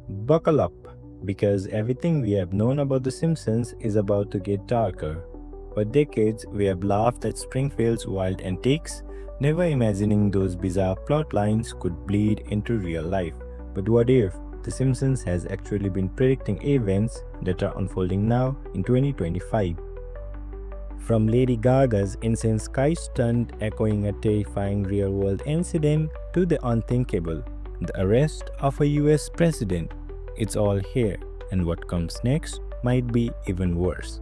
Buckle up, because everything we have known about The Simpsons is about to get darker. For decades, we have laughed at Springfield's wild antics, never imagining those bizarre plot lines could bleed into real life. But what if The Simpsons has actually been predicting events that are unfolding now in 2025? From Lady Gaga's insane sky stunt echoing a terrifying real world incident to the unthinkable, the arrest of a US president, it's all here, and what comes next might be even worse.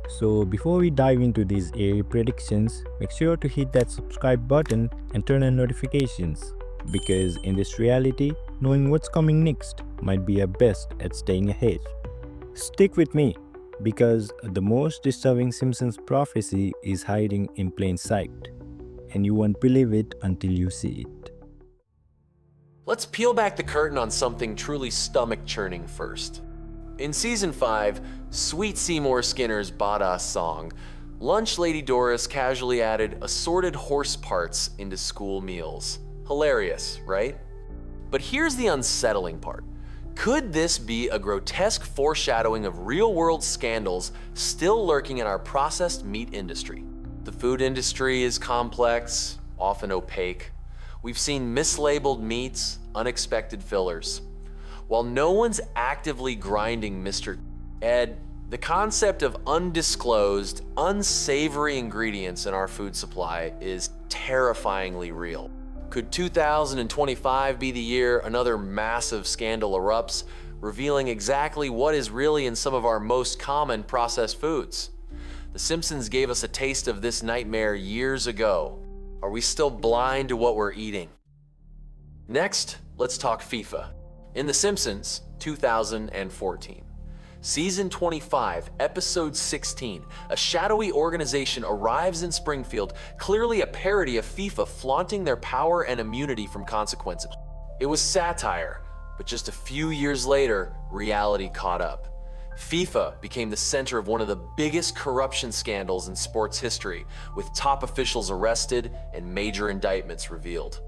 So, before we dive into these airy predictions, make sure to hit that subscribe button and turn on notifications, because in this reality, knowing what's coming next might be your best at staying ahead. Stick with me, because the most disturbing Simpsons prophecy is hiding in plain sight, and you won't believe it until you see it. Let's peel back the curtain on something truly stomach-churning first. In Season 5, Sweet Seymour Skinner's Badass song, Lunch Lady Doris casually added assorted horse parts into school meals. Hilarious, right? But here's the unsettling part. Could this be a grotesque foreshadowing of real-world scandals still lurking in our processed meat industry? The food industry is complex, often opaque. We've seen mislabeled meats, unexpected fillers. While no one's actively grinding Mr. Ed, the concept of undisclosed, unsavory ingredients in our food supply is terrifyingly real. Could 2025 be the year another massive scandal erupts, revealing exactly what is really in some of our most common processed foods? The Simpsons gave us a taste of this nightmare years ago. Are we still blind to what we're eating? Next, let's talk FIFA. In The Simpsons, 2014. Season 25, Episode 16, a shadowy organization arrives in Springfield, clearly a parody of FIFA flaunting their power and immunity from consequences. It was satire, but just a few years later, reality caught up. FIFA became the center of one of the biggest corruption scandals in sports history, with top officials arrested and major indictments revealed.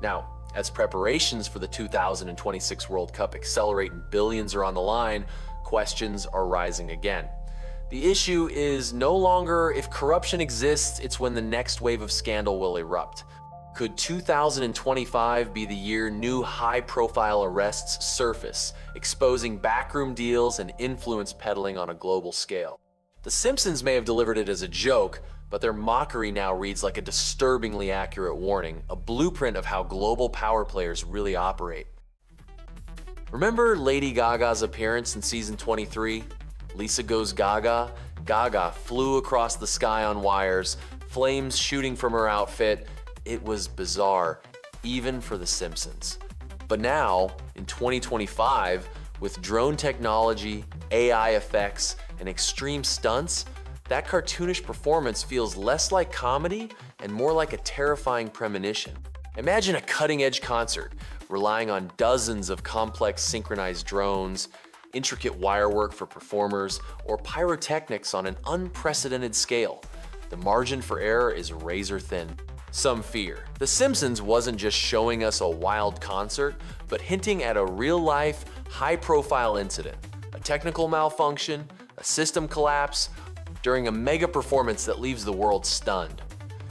Now, as preparations for the 2026 World Cup accelerate and billions are on the line, questions are rising again. The issue is no longer if corruption exists, it's when the next wave of scandal will erupt. Could 2025 be the year new high-profile arrests surface, exposing backroom deals and influence peddling on a global scale? The Simpsons may have delivered it as a joke, but their mockery now reads like a disturbingly accurate warning, a blueprint of how global power players really operate. Remember Lady Gaga's appearance in Season 23? Lisa Goes Gaga? Gaga flew across the sky on wires, flames shooting from her outfit. It was bizarre, even for The Simpsons. But now, in 2025, with drone technology, AI effects, and extreme stunts, that cartoonish performance feels less like comedy and more like a terrifying premonition. Imagine a cutting-edge concert, relying on dozens of complex synchronized drones, intricate wirework for performers, or pyrotechnics on an unprecedented scale. The margin for error is razor thin. Some fear The Simpsons wasn't just showing us a wild concert, but hinting at a real-life, high-profile incident, a technical malfunction, a system collapse, during a mega performance that leaves the world stunned.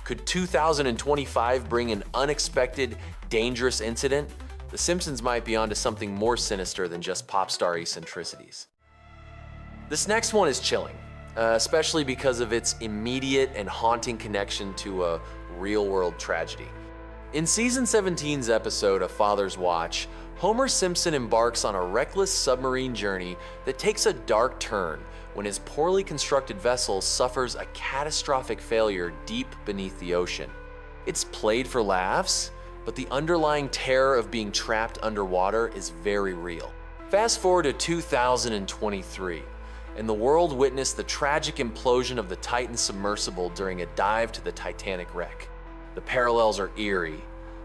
Could 2025 bring an unexpected, dangerous incident? The Simpsons might be onto something more sinister than just pop star eccentricities. This next one is chilling, especially because of its immediate and haunting connection to a real-world tragedy. In Season 17's episode A Father's Watch, Homer Simpson embarks on a reckless submarine journey that takes a dark turn when his poorly constructed vessel suffers a catastrophic failure deep beneath the ocean. It's played for laughs, but the underlying terror of being trapped underwater is very real. Fast forward to 2023, and the world witnessed the tragic implosion of the Titan submersible during a dive to the Titanic wreck. The parallels are eerie.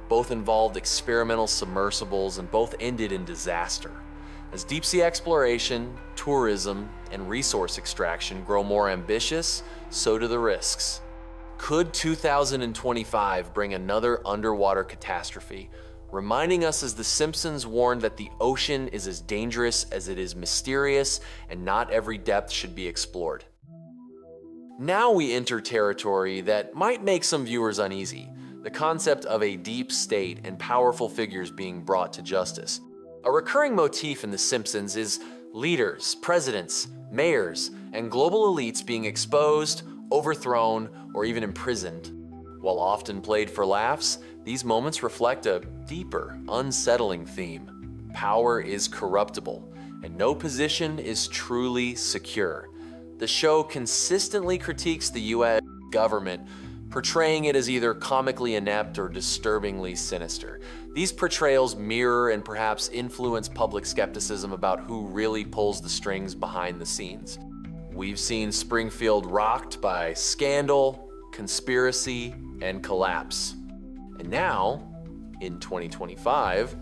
Both involved experimental submersibles and both ended in disaster. As deep sea exploration, tourism, and resource extraction grow more ambitious, so do the risks. Could 2025 bring another underwater catastrophe, reminding us as The Simpsons warned that the ocean is as dangerous as it is mysterious, and not every depth should be explored. Now we enter territory that might make some viewers uneasy, the concept of a deep state and powerful figures being brought to justice. A recurring motif in The Simpsons is leaders, presidents, mayors, and global elites being exposed, overthrown, or even imprisoned. While often played for laughs, these moments reflect a deeper, unsettling theme. Power is corruptible, and no position is truly secure. The show consistently critiques the US government, portraying it as either comically inept or disturbingly sinister. These portrayals mirror and perhaps influence public skepticism about who really pulls the strings behind the scenes. We've seen Springfield rocked by scandal, conspiracy, and collapse. And now, in 2025,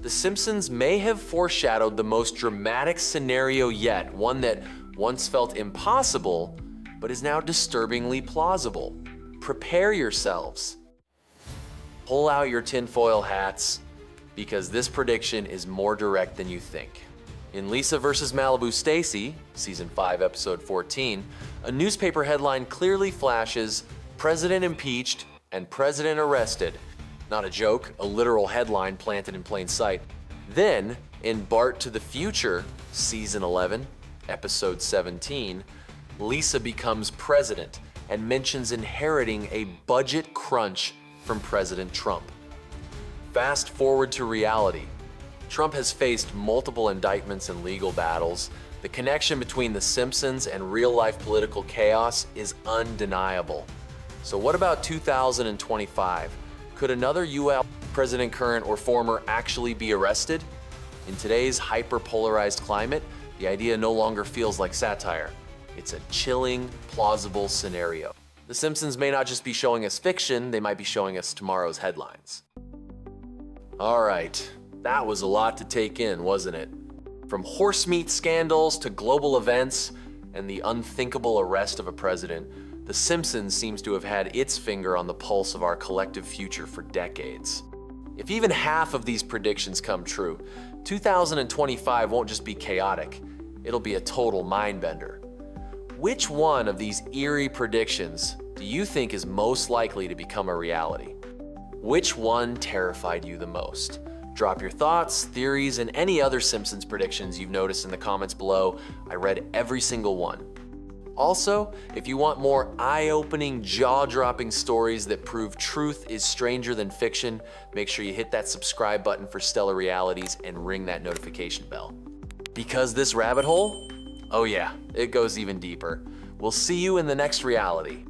The Simpsons may have foreshadowed the most dramatic scenario yet, one that once felt impossible, but is now disturbingly plausible. Prepare yourselves. Pull out your tinfoil hats, because this prediction is more direct than you think. In Lisa vs. Malibu Stacy, Season 5, Episode 14, a newspaper headline clearly flashes, "President impeached and President arrested." Not a joke, a literal headline planted in plain sight. Then, in Bart to the Future, Season 11, Episode 17, Lisa becomes president and mentions inheriting a budget crunch from President Trump. Fast forward to reality. Trump has faced multiple indictments and legal battles. The connection between The Simpsons and real-life political chaos is undeniable. So what about 2025? Could another US president, current or former, actually be arrested? In today's hyper-polarized climate, the idea no longer feels like satire. It's a chilling, plausible scenario. The Simpsons may not just be showing us fiction, they might be showing us tomorrow's headlines. All right, that was a lot to take in, wasn't it? From horse meat scandals to global events and the unthinkable arrest of a president, The Simpsons seems to have had its finger on the pulse of our collective future for decades. If even half of these predictions come true, 2025 won't just be chaotic, it'll be a total mind-bender. Which one of these eerie predictions do you think is most likely to become a reality? Which one terrified you the most? Drop your thoughts, theories, and any other Simpsons predictions you've noticed in the comments below. I read every single one. Also, if you want more eye-opening, jaw-dropping stories that prove truth is stranger than fiction, make sure you hit that subscribe button for Stellar Realities and ring that notification bell. Because this rabbit hole? Oh yeah, it goes even deeper. We'll see you in the next reality.